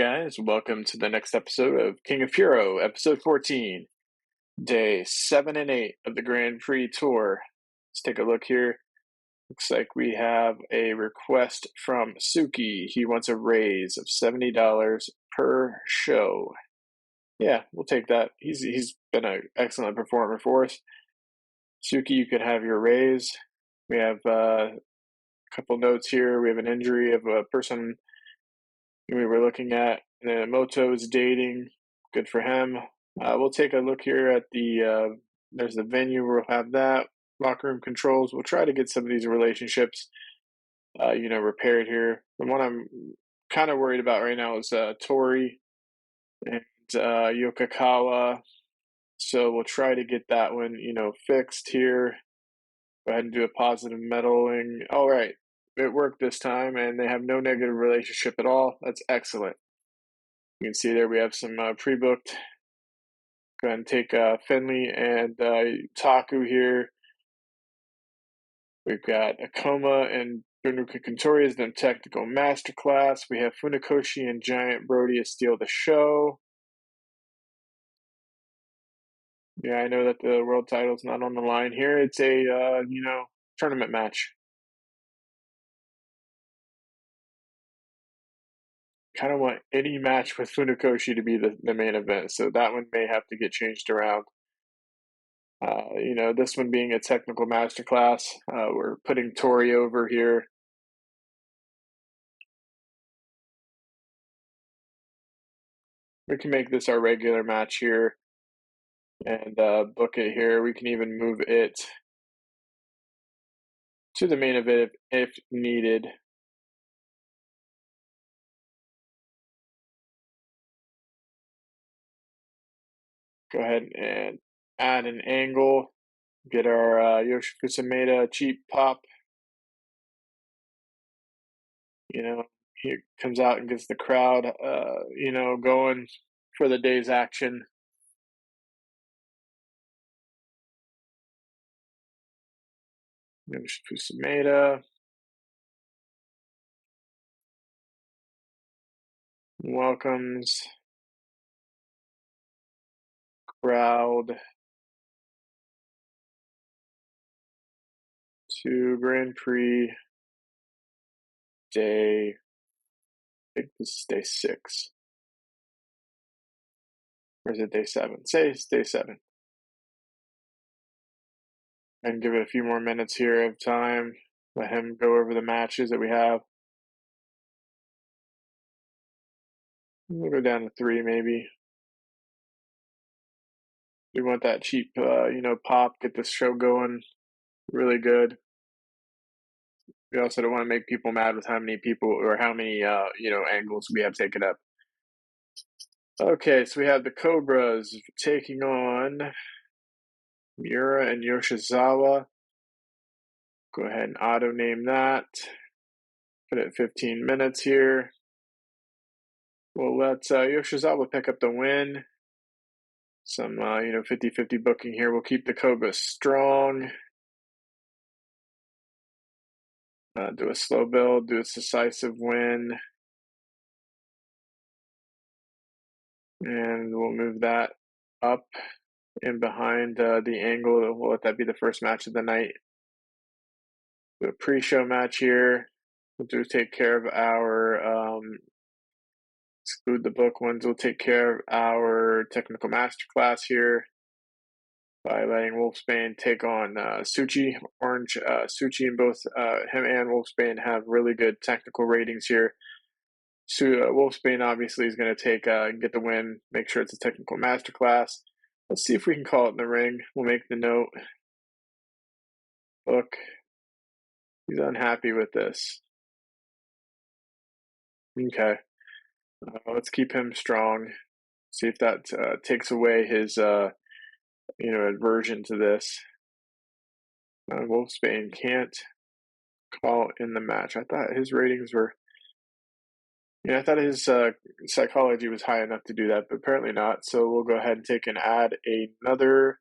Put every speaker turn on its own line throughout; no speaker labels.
guys, welcome to the next episode of King of Puro, episode 14, day 7 and 8 of the Grand Prix Tour. Let's take a look here. Looks like we have a request from Suki. He wants a raise of $70 per show. Yeah, we'll take that. He's been an excellent performer for us. Suki, you could have your raise. We have a couple notes here. We have an injury of a person we were looking at. Moto is dating. Good for him. We'll take a look here at there's the venue. We'll have that. Locker room controls. We'll try to get some of these relationships, repaired here. The one I'm kind of worried about right now is Tori and Yokokawa. So we'll try to get that one, fixed here. Go ahead and do a positive meddling. All right. It worked this time, and they have no negative relationship at all. That's excellent. You can see there we have some pre-booked. Go ahead and take Finley and Taku here. We've got Akoma and Donuka Kontori as the technical masterclass. We have Funakoshi and Giant Brody to steal the show. Yeah, I know that the world title's not on the line here. It's a, tournament match. Kind of want any match with Funakoshi to be the main event, so that one may have to get changed around. This one being a technical masterclass, we're putting Tori over here. We can make this our regular match here and book it here. We can even move it to the main event if needed. Go ahead and add an angle. Get our Yoshifusumeda cheap pop. He comes out and gets the crowd, going for the day's action. Yoshifusumeda welcomes crowd to Grand Prix day, I think this is day 6. Or is it day 7? Say it's day 7. And give it a few more minutes here of time. Let him go over the matches that we have. We'll go down to 3 maybe. We want that cheap, pop, get this show going really good. We also don't want to make people mad with how many people or how many, angles we have taken up. Okay, so we have the Cobras taking on Miura and Yoshizawa. Go ahead and auto name that. Put it 15 minutes here. We'll let Yoshizawa pick up the win. Some, 50-50 booking here. We'll keep the Cobras strong. Do a slow build, do a decisive win. And we'll move that up in behind the angle. We'll let that be the first match of the night. Do a pre-show match here. We'll take care of our exclude the book ones. We'll take care of our technical masterclass here by letting Wolfsbane take on Suchi. Orange Suchi and both him and Wolfsbane have really good technical ratings here. So Wolfsbane obviously is going to take get the win, make sure it's a technical masterclass. Let's see if we can call it in the ring. We'll make the note. Look, he's unhappy with this. Okay. Let's keep him strong. See if that takes away his, aversion to this. Wolfsbane can't call in the match. I thought his ratings were... I thought his psychology was high enough to do that, but apparently not. So we'll go ahead and take and add another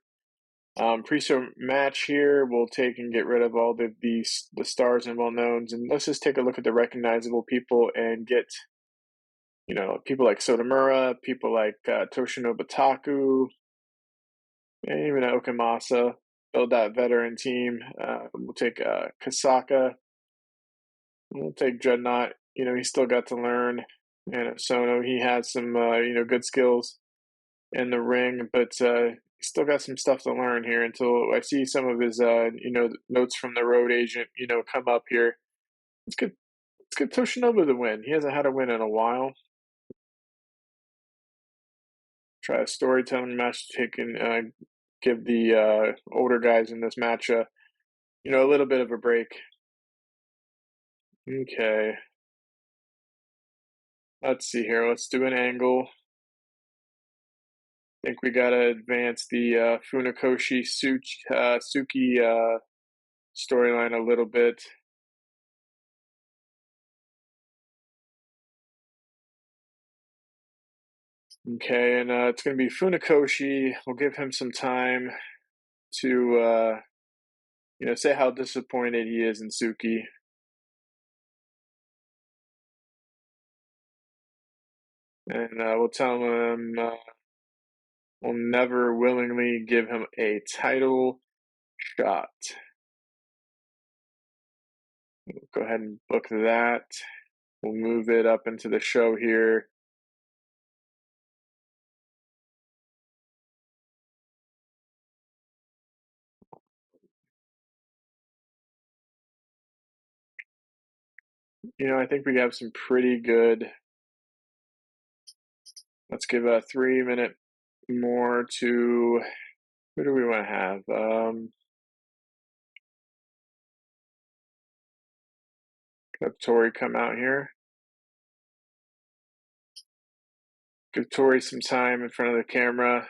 pre-show match here. We'll take and get rid of all the stars and well-knowns. And let's just take a look at the recognizable people and get... people like Sotomura, people like Toshinobu Taku, and even Okamasa. Build that veteran team. We'll take Kasaka. We'll take Dreadnought. He still got to learn. And Sono, he has some, good skills in the ring, but he still got some stuff to learn here until I see some of his, notes from the road agent, come up here. Let's get Toshinobu the win. He hasn't had a win in a while. Try a storytelling match to take and give the older guys in this match a little bit of a break. Okay. Let's see here. Let's do an angle. I think we gotta advance the Funakoshi Suki storyline a little bit. Okay, and it's gonna be Funakoshi. We'll give him some time to say how disappointed he is in Suki. And we'll tell him we'll never willingly give him a title shot. We'll go ahead and book that. We'll move it up into the show here. I think we have some pretty good. Let's give a 3-minute more to. Who do we want to have? Have Tori come out here. Give Tori some time in front of the camera,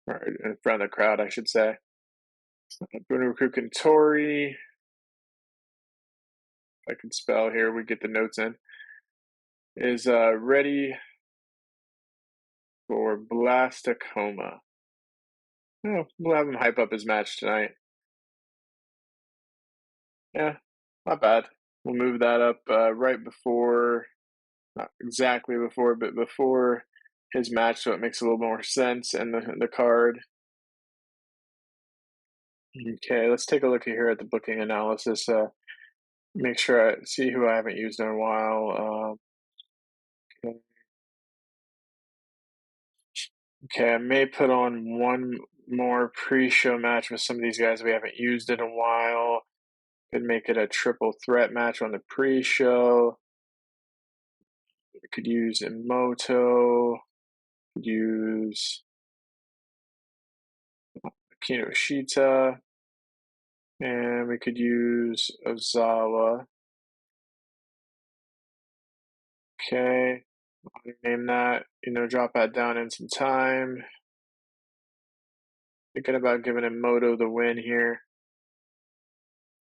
or in front of the crowd, I should say. Bunraku and Tori. If I can spell here, we get the notes in. Is ready for Blastacoma. Oh, we'll have him hype up his match tonight. Yeah, not bad. We'll move that up right before, not exactly before, but before his match, so it makes a little more sense in the card. Okay, let's take a look here at the booking analysis. Make sure I see who I haven't used in a while. Okay, I may put on one more pre-show match with some of these guys we haven't used in a while. Could make it a triple threat match on the pre-show. We could use Emoto. Could use Kinoshita. And we could use Ozawa. Okay, I'll name that, drop that down in some time. Thinking about giving Emoto the win here.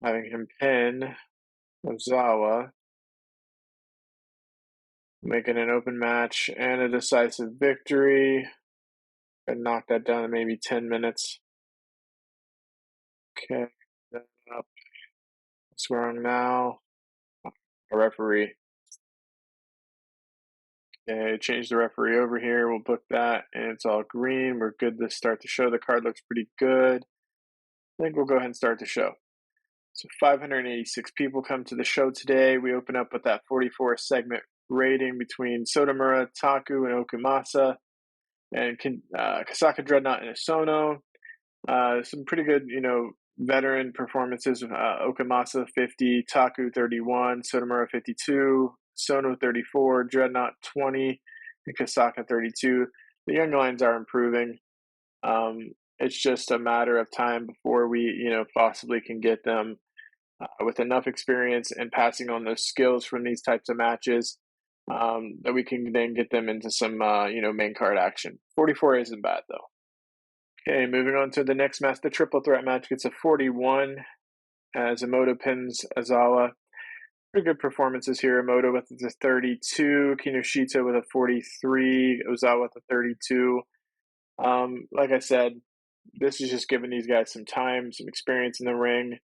Having him pin Ozawa. Making an open match and a decisive victory. And knock that down to maybe 10 minutes. Okay, up. What's wrong now? A referee. Okay, change the referee over here. We'll book that, and it's all green. We're good to start the show. The card looks pretty good. I think we'll go ahead and start the show. So 586 people come to the show today. We open up with that 44 segment rating between Sotomura, Taku, and Okumasa, and Kasaka, Dreadnought, and Isono. Some pretty good, veteran performances. Okamasa 50, Taku 31, Sotomura 52, Sono 34, Dreadnought 20, and Kasaka 32. The young lions are improving. It's just a matter of time before we, possibly can get them with enough experience and passing on those skills from these types of matches that we can then get them into some, main card action. 44 isn't bad, though. Okay, moving on to the next match. The triple threat match gets a 41 as Emoto pins Azawa. Pretty good performances here. Emoto with a 32, Kinoshita with a 43, Ozawa with a 32. Like I said, this is just giving these guys some time, some experience in the ring.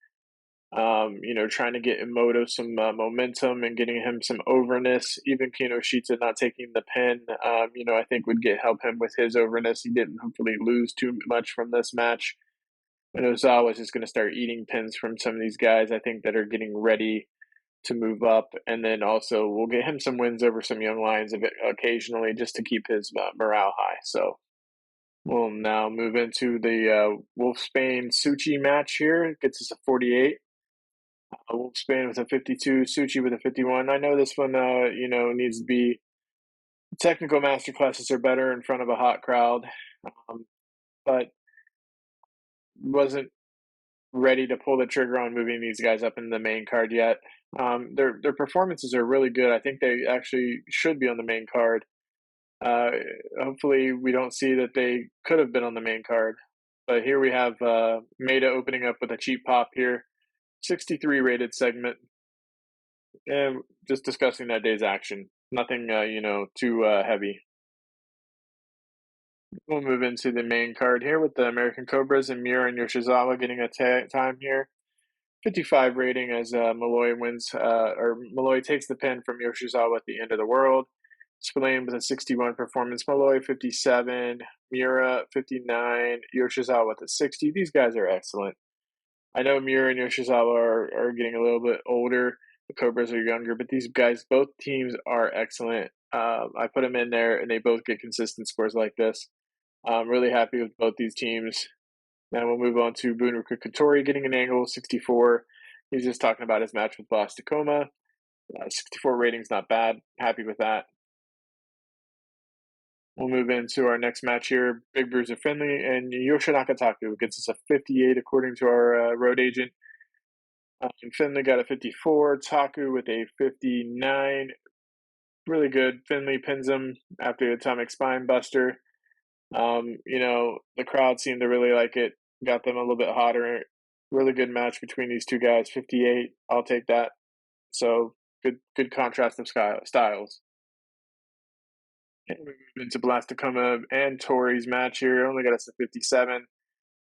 Trying to get Emoto some momentum and getting him some overness. Even Kinoshita not taking the pin, I think would help him with his overness. He didn't hopefully lose too much from this match. And Ozawa is just going to start eating pins from some of these guys, I think, that are getting ready to move up. And then also we'll get him some wins over some young lions occasionally just to keep his morale high. So we'll now move into the Wolfsbane Suchi match here. It gets us a 48. Wolfsbane with a 52, Suchi with a 51. I know this one, needs to be technical masterclasses are better in front of a hot crowd, but wasn't ready to pull the trigger on moving these guys up in the main card yet. Their performances are really good. I think they actually should be on the main card. Hopefully, we don't see that they could have been on the main card. But here we have Maeda opening up with a cheap pop here. 63 rated segment. And just discussing that day's action. Nothing, too heavy. We'll move into the main card here with the American Cobras and Miura and Yoshizawa getting a time here. 55 rating as Malloy wins, or Malloy takes the pin from Yoshizawa at the end of the world. Spillane with a 61 performance. Malloy 57, Miura 59, Yoshizawa with a 60. These guys are excellent. I know Miura and Yoshizawa are getting a little bit older. The Cobras are younger, but these guys, both teams are excellent. I put them in there, and they both get consistent scores like this. I'm really happy with both these teams. Now we'll move on to Bunraku Katori getting an angle, 64. He's just talking about his match with Boss Tacoma. 64 rating's not bad. Happy with that. We'll move into our next match here. Big Bruiser Finley and Yoshinaka Taku gets us a 58 according to our road agent. Finley got a 54. Taku with a 59. Really good. Finley pins him after the Atomic Spine Buster. The crowd seemed to really like it. Got them a little bit hotter. Really good match between these two guys. 58. I'll take that. So good contrast of styles. And we move into Blast Tacoma and Tori's match here. Only got us to 57.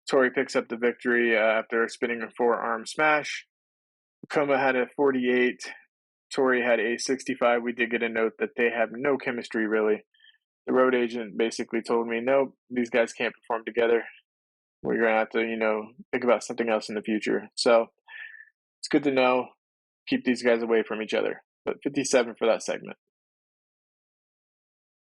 Tori picks up the victory after spinning a forearm smash. Tacoma had a 48. Tori had a 65. We did get a note that they have no chemistry, really. The road agent basically told me, nope, these guys can't perform together. We're going to have to, think about something else in the future. So it's good to know. Keep these guys away from each other. But 57 for that segment.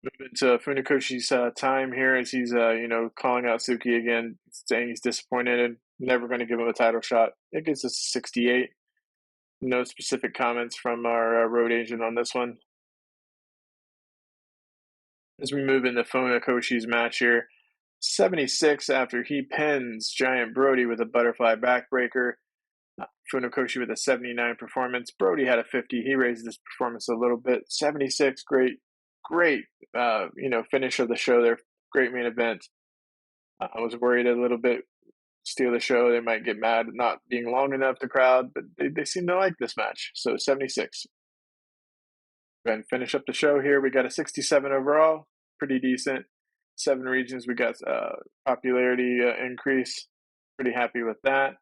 Move into Funakoshi's time here as he's, calling out Suki again, saying he's disappointed and never going to give him a title shot. It gets us 68. No specific comments from our road agent on this one. As we move into Funakoshi's match here, 76 after he pins Giant Brody with a butterfly backbreaker. Funakoshi with a 79 performance. Brody had a 50. He raised his performance a little bit. 76, great, finish of the show there. Great main event. I was worried a little bit, steal the show. They might get mad not being long enough, the crowd, but they seem to like this match. So 76. Go ahead and finish up the show here. We got a 67 overall. Pretty decent. 7 regions. We got popularity increase. Pretty happy with that.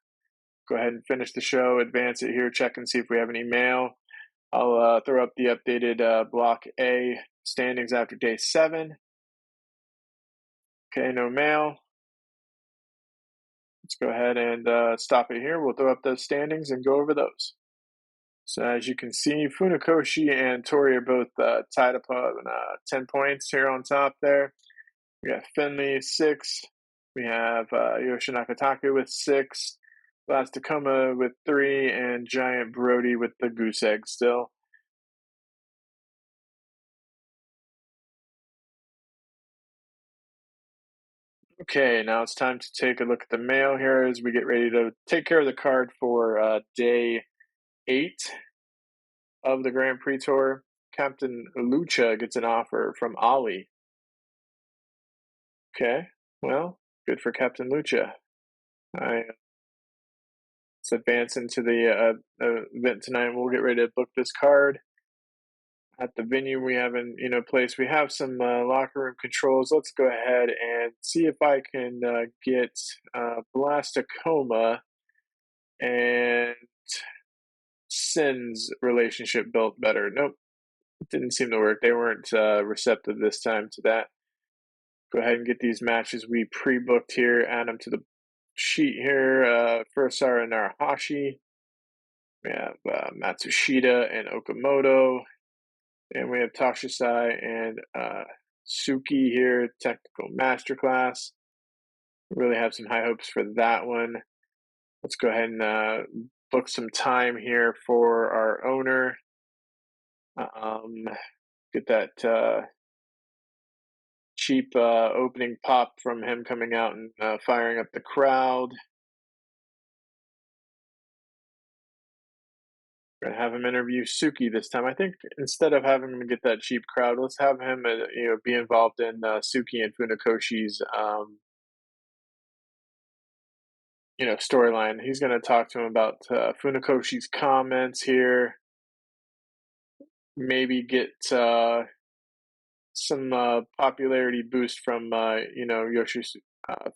Go ahead and finish the show, advance it here, check and see if we have any mail. I'll throw up the updated Block A standings after day 7. Okay, no mail. Let's go ahead and stop it here. We'll throw up those standings and go over those. So as you can see, Funakoshi and Tori are both tied up on 10 points here on top there. We got Finley 6. We have Yoshinaka Taku with 6. Blast Tacoma with 3, and Giant Brody with the goose egg still. Okay, now it's time to take a look at the mail here as we get ready to take care of the card for day 8 of the Grand Prix Tour. Captain Lucha gets an offer from Ali. Okay, well, good for Captain Lucha. Let's advance into the event tonight. We'll get ready to book this card. At the venue we have in place, we have some locker room controls. Let's go ahead and see if I can get Blast Tacoma and Sin's relationship built better. Nope, it didn't seem to work. They weren't receptive this time to that. Go ahead and get these matches we pre-booked here. Add them to the sheet here. Furusawa and Narahashi. We have Matsushita and Okamoto. And we have Tashisai and Suki here, Technical Masterclass. Really have some high hopes for that one. Let's go ahead and book some time here for our owner. Get that cheap opening pop from him coming out and firing up the crowd. We're gonna have him interview Suki this time. I think instead of having him get that cheap crowd, let's have him be involved in Suki and Funakoshi's storyline. He's going to talk to him about Funakoshi's comments here. Maybe get some popularity boost from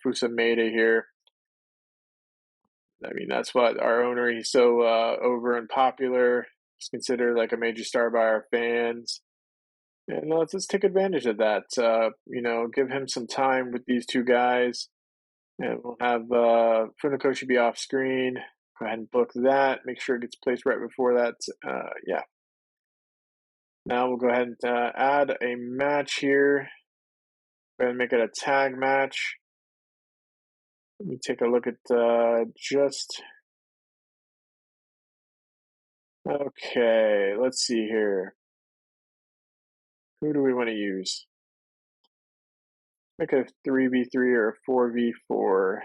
Fusameda here. I mean, that's what our owner, he's so over and popular. He's considered like a major star by our fans. And let's take advantage of that. Give him some time with these two guys. And we'll have Funakoshi be off screen. Go ahead and book that. Make sure it gets placed right before that. Yeah. Now we'll go ahead and add a match here. Go ahead and make it a tag match. Let me take a look at just... Okay, let's see here. Who do we want to use? Make a 3v3 or a 4v4.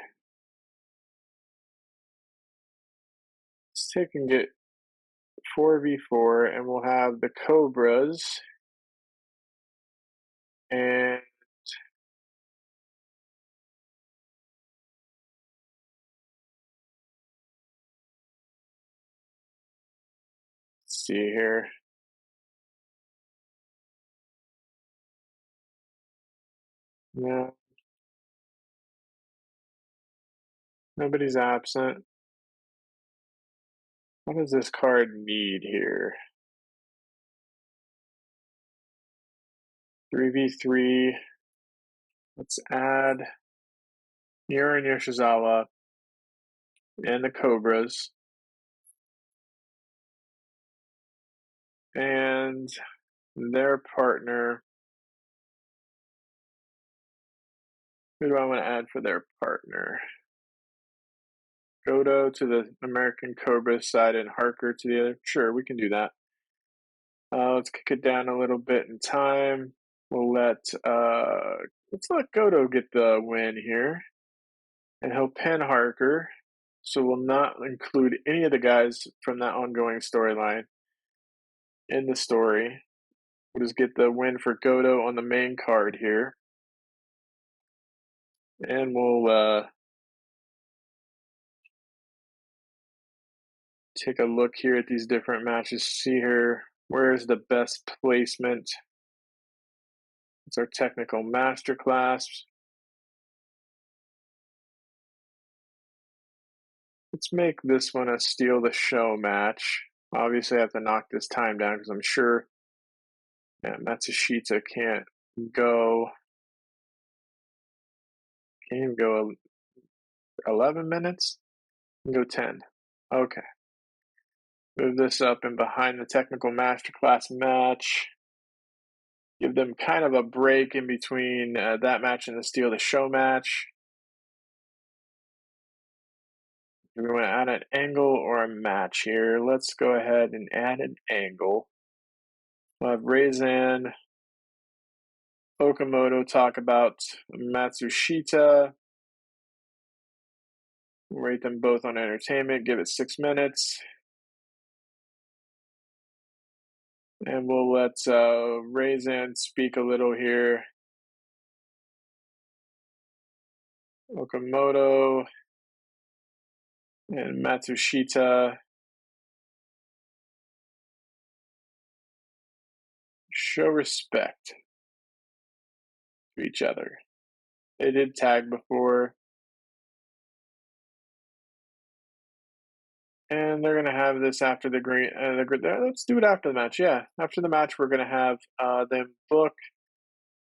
Let's take and get 4v4, and we'll have the Cobras and let's see here. No, nobody's absent. What does this card need here? 3v3. Let's add Miura and Yoshizawa and the Cobras. And their partner. Who do I want to add for their partner? Goto to the American Cobra side and Harker to the other. Sure, we can do that. Let's kick it down a little bit in time. We'll let's let Goto get the win here. And he'll pin Harker. So we'll not include any of the guys from that ongoing storyline in the story. We'll just get the win for Goto on the main card here. And we'll take a look here at these different matches. See here, where's the best placement? It's our technical masterclass. Let's make this one a steal the show match. Obviously, I have to knock this time down because I'm sure Matsushita can't go. Can you go 11 minutes? Go 10. Okay. Move this up and behind the technical masterclass match. Give them kind of a break in between that match and the steal the show match. Do we want to add an angle or a match here? Let's go ahead and add an angle. We'll have Reizan, Okamoto talk about Matsushita. Rate them both on entertainment. Give it 6 minutes. And we'll let Reizan speak a little here. Okamoto and Matsushita show respect to each other. They did tag before. And they're gonna have this after the green. Let's do it after the match. Yeah, after the match, we're gonna have them book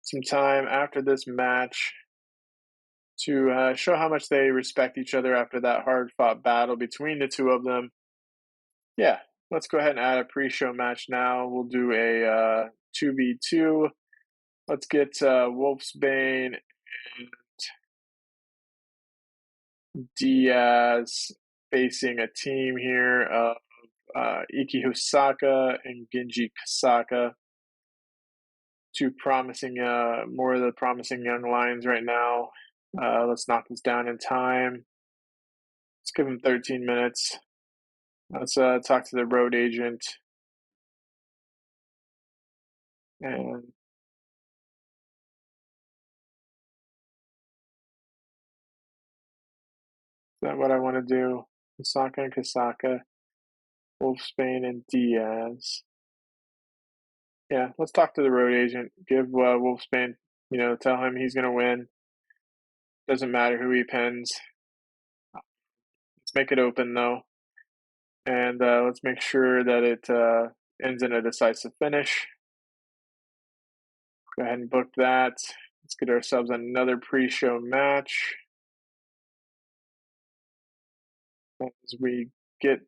some time after this match to show how much they respect each other after that hard-fought battle between the two of them. Yeah, let's go ahead and add a pre-show match now. We'll do a 2v2. Let's get Wolfsbane and Diaz facing a team here of Iki Hosaka and Genji Kasaka. Two promising, more of the promising young lions right now. Let's knock this down in time. Let's give them 13 minutes. Let's talk to the road agent. And is that what I want to do? Hosaka and Kasaka, Wolfsbane and Diaz. Yeah, let's talk to the road agent. Give Wolfsbane, tell him he's going to win. Doesn't matter who he pins. Let's make it open, though. And let's make sure that it ends in a decisive finish. Go ahead and book that. Let's get ourselves another pre-show match. As we get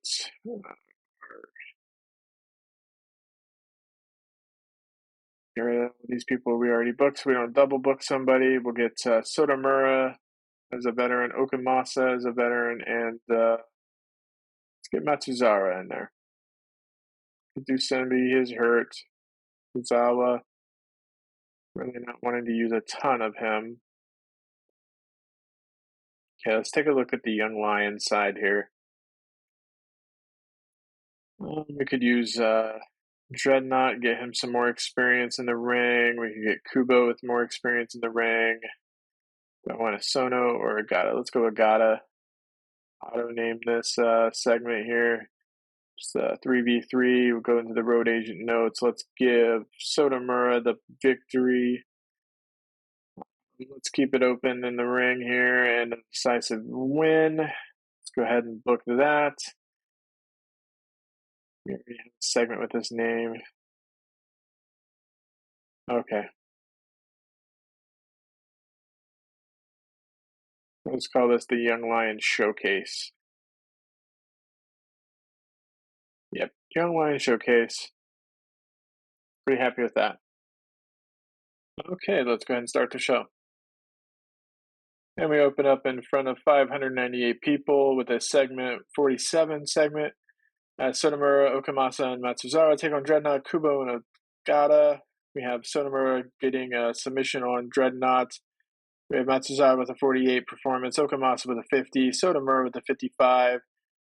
these people we already booked, so we don't double book somebody. We'll get Sotomura as a veteran, Okamasa as a veteran, and let's get Matsuzara in there. Dusenbi is hurt. Uzawa, really not wanting to use a ton of him. Okay, let's take a look at the young lion side here. We could use Dreadnought, get him some more experience in the ring. We could get Kubo with more experience in the ring. Do I want a Sono or a Gata? Let's go with Gata. Auto name this segment here. Just 3v3. We'll go into the road agent notes. Let's give Sotomura the victory. Let's keep it open in the ring here and a decisive win. Let's go ahead and book that. We have a segment with this name. Okay. Let's call this the Young Lion Showcase. Yep, Young Lion Showcase. Pretty happy with that. Okay, let's go ahead and start the show. And we open up in front of 598 people with a segment 47 segment. Sonomura, Okamasa, and Matsuzara take on Dreadnought, Kubo, and Ogata. We have Sonomura getting a submission on Dreadnought. We have Matsuzara with a 48 performance, Okamasa with a 50, Sotomura with a 55,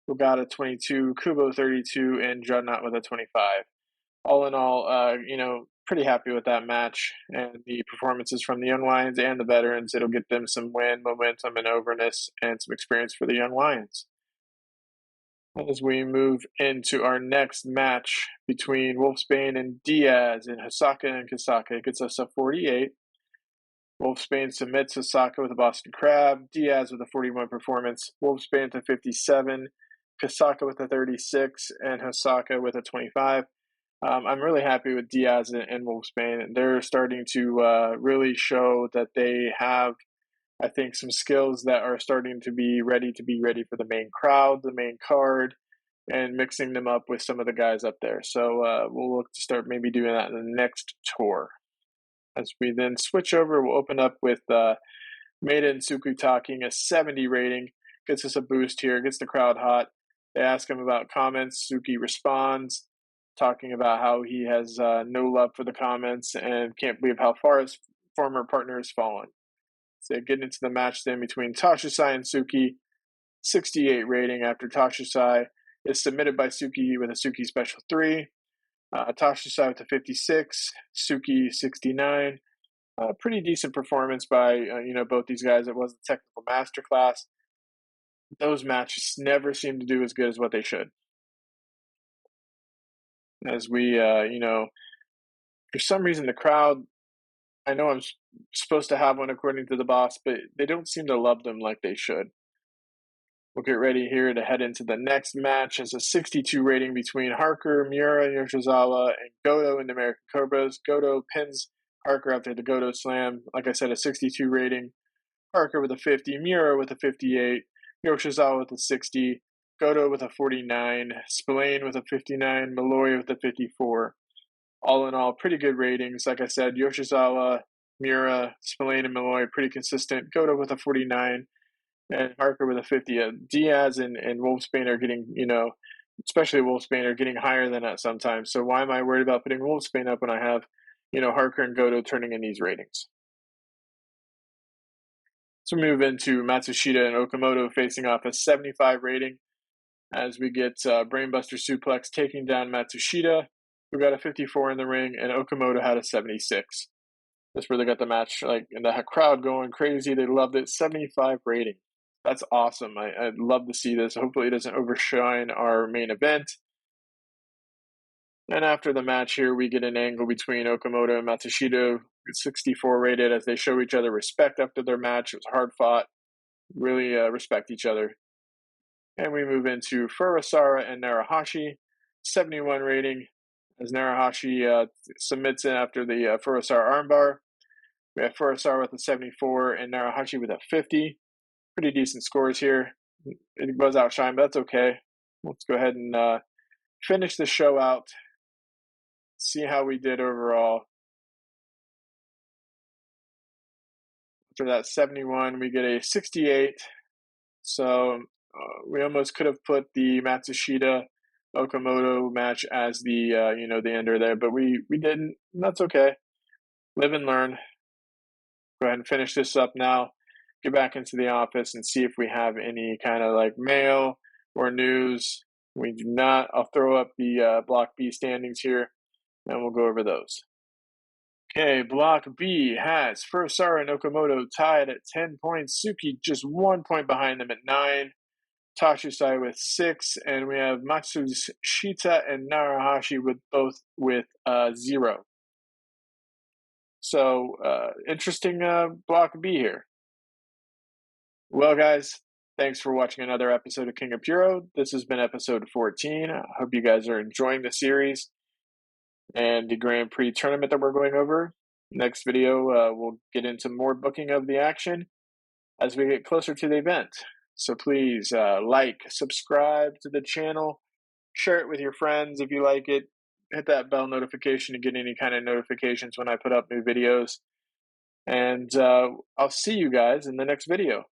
Ogata 22, Kubo 32, and Dreadnought with a 25. All in all, pretty happy with that match and the performances from the young lions and the veterans. It'll get them some win momentum and overness and some experience for the young lions. As we move into our next match between Wolfsbane and Diaz and Hosaka and Kasaka, it gets us a 48. Wolfsbane submits Hosaka with a Boston Crab, Diaz with a 41 performance, Wolfsbane with a 57, Kasaka with a 36, and Hosaka with a 25. I'm really happy with Diaz and Wolfsbane. They're starting to really show that they have, I think, some skills that are starting to be ready for the main crowd, the main card, and mixing them up with some of the guys up there. So we'll look to start maybe doing that in the next tour. As we then switch over, we'll open up with Maeda and Suku talking. A 70 rating gets us a boost here, gets the crowd hot. They ask him about comments. Suki responds, talking about how he has no love for the comments and can't believe how far his former partner has fallen. So getting into the match then between Tashusai and Suki, 68 rating after Tashusai is submitted by Suki with a Suki special 3. Tashusai with a 56, Suki 69. Pretty decent performance by both these guys. It was a technical masterclass. Those matches never seem to do as good as what they should. As we, for some reason, the crowd, I know I'm supposed to have one according to the boss, but they don't seem to love them like they should. We'll get ready here to head into the next match as a 62 rating between Harker, Miura, Yoshizawa, and Goto in the American Cobras. Goto pins Harker after the Goto slam. Like I said, a 62 rating. Harker with a 50, Miura with a 58, Yoshizawa with a 60, Goto with a 49, Spillane with a 59, Malloy with a 54. All in all, pretty good ratings. Like I said, Yoshizawa, Miura, Spillane, and Malloy pretty consistent. Goto with a 49 and Harker with a 50. Diaz and Wolfsbane are getting, especially Wolfsbane are getting higher than that sometimes. So why am I worried about putting Wolfsbane up when I have, Harker and Goto turning in these ratings? So move into Matsushita and Okamoto facing off a 75 rating as we get Brainbuster Suplex taking down Matsushita, who got a 54 in the ring, and Okamoto had a 76. That's where they got the match, and the crowd going crazy. They loved it. 75 rating. That's awesome. I'd love to see this. Hopefully it doesn't overshine our main event. And after the match here, we get an angle between Okamoto and Matsushita, 64 rated, as they show each other respect after their match. It was hard fought. Really respect each other. And we move into Furusawa and Narahashi, 71 rating, as Narahashi submits in after the Furusawa armbar. We have Furusawa with a 74 and Narahashi with a 50. Pretty decent scores here. It was outshined, but that's okay. Let's go ahead and finish the show out. See how we did overall. After that 71, we get a 68. So we almost could have put the Matsushita Okamoto match as the the ender there, but we didn't. That's okay. Live and learn. Go ahead and finish this up now. Get back into the office and see if we have any kind of mail or news. We do not. I'll throw up the Block B standings here, and we'll go over those. Okay, Block B has Furusawa and Okamoto tied at 10 points. Suki just 1 point behind them at 9. Tachusai with 6, and we have Matsushita and Narahashi with both with 0. So interesting Block B here. Well, guys, thanks for watching another episode of King of Puro. This has been episode 14. I hope you guys are enjoying the series and the Grand Prix tournament that we're going over. Next video, we'll get into more booking of the action as we get closer to the event. So please subscribe to the channel, share it with your friends if you like it, hit that bell notification to get any kind of notifications when I put up new videos. And I'll see you guys in the next video.